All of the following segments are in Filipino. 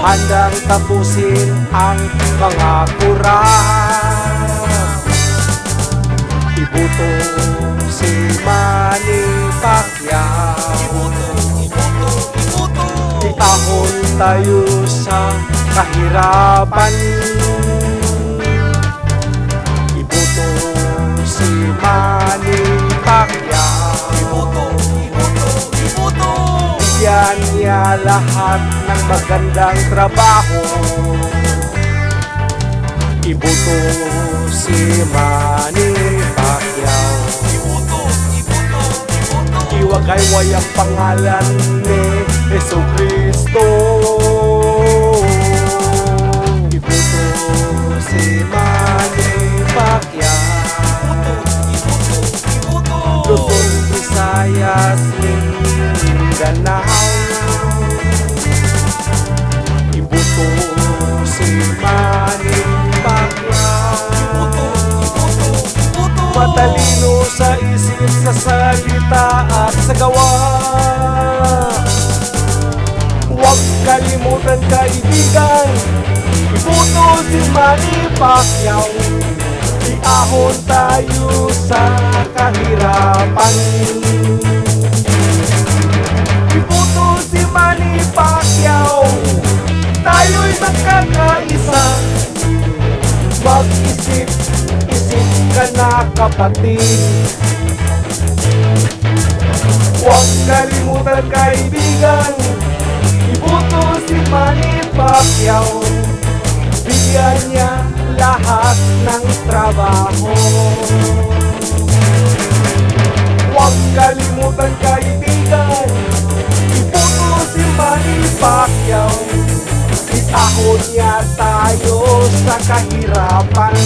handang tapusin ang mga kurap. Iboto si Manny Pacquiao. Iahon tayo sa kahirapan. Iboto si Manny Pacquiao. Bigyan niya lahat ng magandang trabaho. Iboto si Manny Pacquiao. Iwagayway ang pangalan ni Jesucristo. Iboto si Manny Pacquiao. Luzon, Visayas, Mindanao. Iboto si Manny Pacquiao. Matalino sa isip, sa salita at sa gawa. Huwag kalimutan kaibigan, iboto si Manny Pacquiao. Iahon tayo sa kahirapan. Iboto si Manny Pacquiao. Tayo'y magkakaisa. Mag-isip ka na kapatid. Huwag kalimutan kaibigan, iboto si Manny Pacquiao. Bigyan niya lahat ng trabaho. Huwag kalimutan kaibigan, iboto si Manny Pacquiao. Iahon niya tayo sa kahirapan.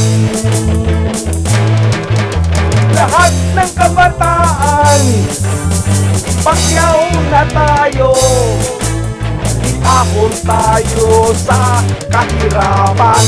Lahat ng kabataan, Pacquiao na tayo. Iahon tayo sa kahirapan.